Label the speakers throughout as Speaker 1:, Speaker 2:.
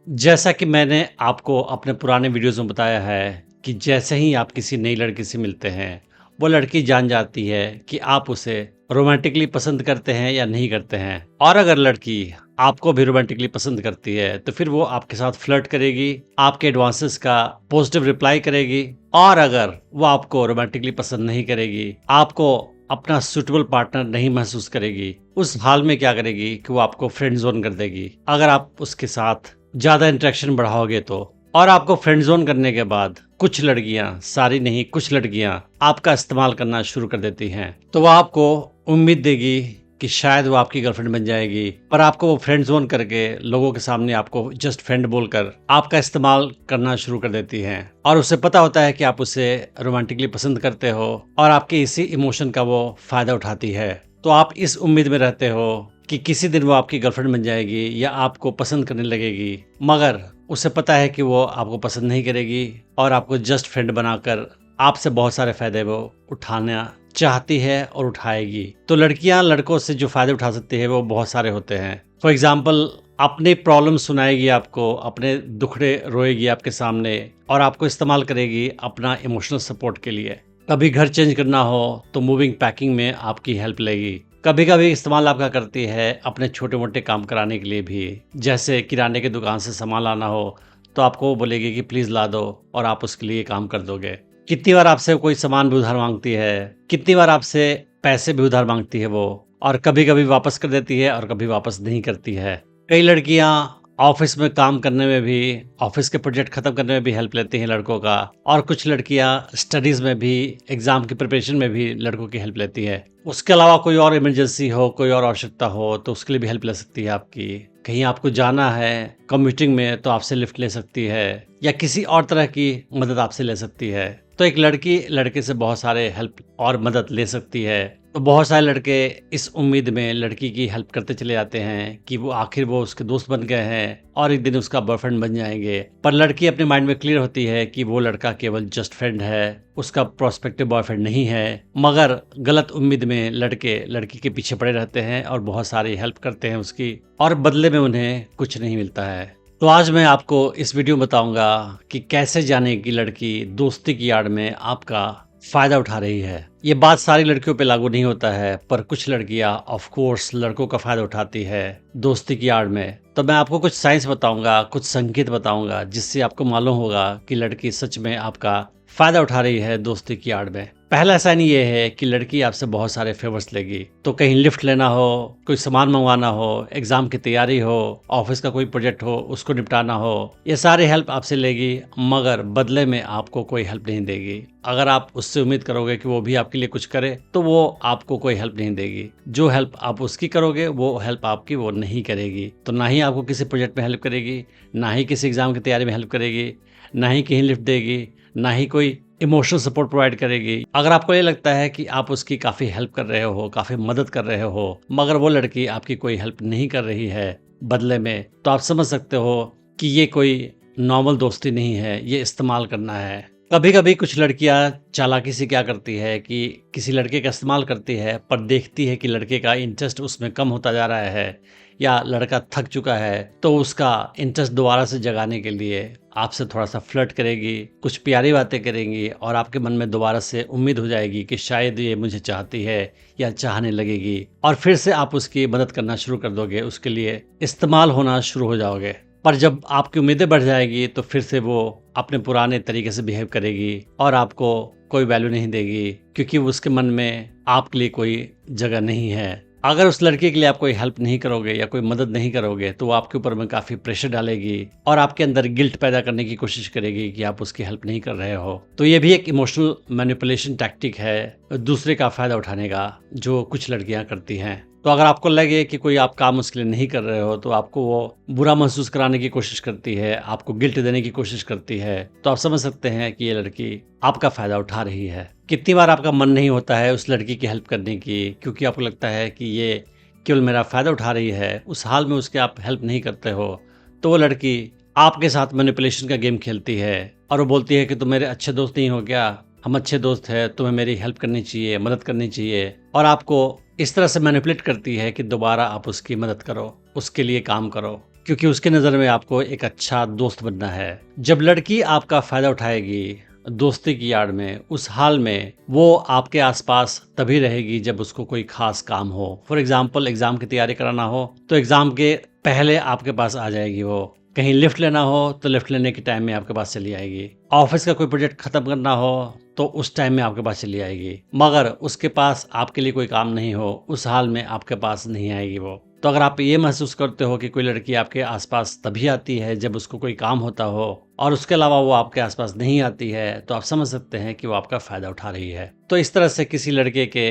Speaker 1: जैसा कि मैंने आपको अपने पुराने वीडियोज़ में बताया है कि जैसे ही आप किसी नई लड़की से मिलते हैं, वो लड़की जान जाती है कि आप उसे रोमांटिकली पसंद करते हैं या नहीं करते हैं। और अगर लड़की आपको भी रोमांटिकली पसंद करती है, तो फिर वो आपके साथ फ्लर्ट करेगी, आपके एडवांसेस का पॉजिटिव रिप्लाई करेगी। और अगर वो आपको रोमांटिकली पसंद नहीं करेगी, आपको अपना सूटेबल पार्टनर नहीं महसूस करेगी, उस हाल में क्या करेगी कि वो आपको फ्रेंड जोन कर देगी अगर आप उसके साथ ज्यादा इंटरेक्शन बढ़ाओगे तो। और आपको फ्रेंड जोन करने के बाद कुछ लड़कियां, सारी नहीं कुछ लड़कियां, आपका इस्तेमाल करना शुरू कर देती हैं। तो वो आपको उम्मीद देगी कि शायद वो आपकी गर्लफ्रेंड बन जाएगी, पर आपको वो फ्रेंड जोन करके लोगों के सामने आपको जस्ट फ्रेंड बोलकर आपका इस्तेमाल करना शुरू कर देती हैं। और उसे पता होता है कि आप उसे रोमांटिकली पसंद करते हो और आपके इसी इमोशन का वो फायदा उठाती है। तो आप इस उम्मीद में रहते हो कि किसी दिन वो आपकी गर्लफ्रेंड बन जाएगी या आपको पसंद करने लगेगी, मगर उसे पता है कि वो आपको पसंद नहीं करेगी और आपको जस्ट फ्रेंड बनाकर आपसे बहुत सारे फायदे वो उठाना चाहती है और उठाएगी। तो लड़कियां लड़कों से जो फायदे उठा सकती है वो बहुत सारे होते हैं। फॉर एग्जाम्पल, अपनी प्रॉब्लम सुनाएगी आपको, अपने दुखड़े रोएगी आपके सामने और आपको इस्तेमाल करेगी अपना इमोशनल सपोर्ट के लिए। कभी घर चेंज करना हो तो मूविंग पैकिंग में आपकी हेल्प लेगी। कभी कभी इस्तेमाल आपका करती है अपने छोटे मोटे काम कराने के लिए भी, जैसे किराने की दुकान से सामान लाना हो तो आपको वो बोलेगी कि प्लीज़ ला दो और आप उसके लिए काम कर दोगे। कितनी बार आपसे कोई सामान भी उधार मांगती है, कितनी बार आपसे पैसे भी उधार मांगती है वो, और कभी कभी वापस कर देती है और कभी वापस नहीं करती है। कई लड़कियां ऑफिस में काम करने में भी, ऑफिस के प्रोजेक्ट खत्म करने में भी हेल्प लेती हैं लड़कों का, और कुछ लड़कियां स्टडीज में भी, एग्जाम की प्रिपरेशन में भी लड़कों की हेल्प लेती है। उसके अलावा कोई और इमरजेंसी हो, कोई और आवश्यकता हो तो उसके लिए भी हेल्प ले सकती है आपकी। कहीं आपको जाना है कम्यूटिंग में तो आपसे लिफ्ट ले सकती है या किसी और तरह की मदद आपसे ले सकती है। तो एक लड़की लड़के से बहुत सारे हेल्प और मदद ले सकती है। तो बहुत सारे लड़के इस उम्मीद में लड़की की हेल्प करते चले जाते हैं कि वो आखिर वो उसके दोस्त बन गए हैं और एक दिन उसका बॉयफ्रेंड बन जाएंगे। पर लड़की अपने माइंड में क्लियर होती है कि वो लड़का केवल जस्ट फ्रेंड है, उसका प्रोस्पेक्टिव बॉयफ्रेंड नहीं है। मगर गलत उम्मीद में लड़के लड़की के पीछे पड़े रहते हैं और बहुत सारी हेल्प करते हैं उसकी, और बदले में उन्हें कुछ नहीं मिलता है। तो आज मैं आपको इस वीडियो में बताऊंगा कि कैसे जाने की लड़की दोस्ती की आड़ में आपका फायदा उठा रही है। ये बात सारी लड़कियों पे लागू नहीं होता है, पर कुछ लड़कियां ऑफ कोर्स लड़कों का फायदा उठाती है दोस्ती की आड़ में। तो मैं आपको कुछ साइंस बताऊंगा, कुछ संकेत बताऊंगा, जिससे आपको मालूम होगा कि लड़की सच में आपका फायदा उठा रही है दोस्ती की आड़ में। पहला साइन ये है कि लड़की आपसे बहुत सारे फेवर्स लेगी। तो कहीं लिफ्ट लेना हो, कोई सामान मंगवाना हो, एग्जाम की तैयारी हो, ऑफिस का कोई प्रोजेक्ट हो उसको निपटाना हो, ये सारी हेल्प आपसे लेगी, मगर बदले में आपको कोई हेल्प नहीं देगी। अगर आप उससे उम्मीद करोगे कि वो भी आपके लिए कुछ करे तो वो आपको कोई हेल्प नहीं देगी। जो हेल्प आप उसकी करोगे वो हेल्प आपकी वो नहीं करेगी। तो ना ही आपको किसी प्रोजेक्ट में हेल्प करेगी, ना ही किसी एग्जाम की तैयारी में हेल्प करेगी, ना ही कहीं लिफ्ट देगी, ना ही कोई इमोशनल सपोर्ट प्रोवाइड करेगी। अगर आपको ये लगता है कि आप उसकी काफ़ी हेल्प कर रहे हो, काफ़ी मदद कर रहे हो, मगर वो लड़की आपकी कोई हेल्प नहीं कर रही है बदले में, तो आप समझ सकते हो कि ये कोई नॉर्मल दोस्ती नहीं है, ये इस्तेमाल करना है। कभी कभी कुछ लड़कियां चालाकी से क्या करती है कि किसी लड़के का इस्तेमाल करती है, पर देखती है कि लड़के का इंटरेस्ट उसमें कम होता जा रहा है या लड़का थक चुका है, तो उसका इंटरेस्ट दोबारा से जगाने के लिए आपसे थोड़ा सा फ्लर्ट करेगी, कुछ प्यारी बातें करेंगी और आपके मन में दोबारा से उम्मीद हो जाएगी कि शायद ये मुझे चाहती है या चाहने लगेगी, और फिर से आप उसकी मदद करना शुरू कर दोगे, उसके लिए इस्तेमाल होना शुरू हो जाओगे। पर जब आपकी उम्मीदें बढ़ जाएगी तो फिर से वो अपने पुराने तरीके से बिहेव करेगी और आपको कोई वैल्यू नहीं देगी, क्योंकि उसके मन में आपके लिए कोई जगह नहीं है। अगर उस लड़के के लिए आप कोई हेल्प नहीं करोगे या कोई मदद नहीं करोगे तो वो आपके ऊपर में काफ़ी प्रेशर डालेगी और आपके अंदर गिल्ट पैदा करने की कोशिश करेगी कि आप उसकी हेल्प नहीं कर रहे हो। तो ये भी एक इमोशनल मैनिपुलेशन टैक्टिक है दूसरे का फ़ायदा उठाने का, जो कुछ लड़कियां करती हैं। तो अगर आपको लगे कि कोई आप काम उसके लिए नहीं कर रहे हो तो आपको वो बुरा महसूस कराने की कोशिश करती है, आपको गिल्ट देने की कोशिश करती है, तो आप समझ सकते हैं कि ये लड़की आपका फ़ायदा उठा रही है। कितनी बार आपका मन नहीं होता है उस लड़की की हेल्प करने की, क्योंकि आपको लगता है कि ये केवल मेरा फ़ायदा उठा रही है, उस हाल में उसके आप हेल्प नहीं करते हो, तो वो लड़की आपके साथ मैनिपुलेशन का गेम खेलती है और वो बोलती है कि तुम मेरे अच्छे दोस्त नहीं हो क्या, हम अच्छे दोस्त हैं, तुम्हें मेरी हेल्प करनी चाहिए, मदद करनी चाहिए, और आपको इस तरह से मैनिपुलेट करती है कि दोबारा आप उसकी मदद करो, उसके लिए काम करो। क्योंकि उसके नज़र में आपको एक अच्छा दोस्त बनना है। जब लड़की आपका फ़ायदा उठाएगी दोस्ती की आड़ में, उस हाल में वो आपके आसपास तभी रहेगी जब उसको कोई खास काम हो। फॉर एग्जाम्पल एग्ज़ाम की तैयारी कराना हो तो एग्ज़ाम के पहले आपके पास आ जाएगी वो। कहीं लिफ्ट लेना हो तो लिफ्ट लेने के टाइम में आपके पास चली आएगी। ऑफिस का कोई प्रोजेक्ट खत्म करना हो तो उस टाइम में आपके पास चली आएगी। मगर उसके पास आपके लिए कोई काम नहीं हो, उस हाल में आपके पास नहीं आएगी वो। तो अगर आप ये महसूस करते हो कि कोई लड़की आपके आसपास तभी आती है जब उसको कोई काम होता हो और उसके अलावा वो आपके आसपास नहीं आती है, तो आप समझ सकते हैं कि वो आपका फ़ायदा उठा रही है। तो इस तरह से किसी लड़के के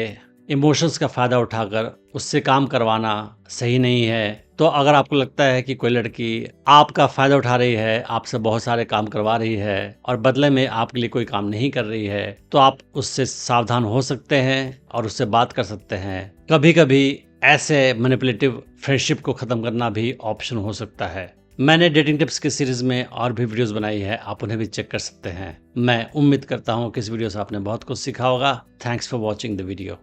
Speaker 1: इमोशंस का फ़ायदा उठाकर उससे काम करवाना सही नहीं है। तो अगर आपको लगता है कि कोई लड़की आपका फ़ायदा उठा रही है, आपसे बहुत सारे काम करवा रही है और बदले में आपके लिए कोई काम नहीं कर रही है, तो आप उससे सावधान हो सकते हैं और उससे बात कर सकते हैं। कभी-कभी ऐसे मैनिपुलेटिव फ्रेंडशिप को ख़त्म करना भी ऑप्शन हो सकता है। मैंने डेटिंग टिप्स की सीरीज़ में और भी वीडियोस बनाई है, आप उन्हें भी चेक कर सकते हैं। मैं उम्मीद करता हूँ कि इस वीडियो से आपने बहुत कुछ सीखा होगा। Thanks for watching the video.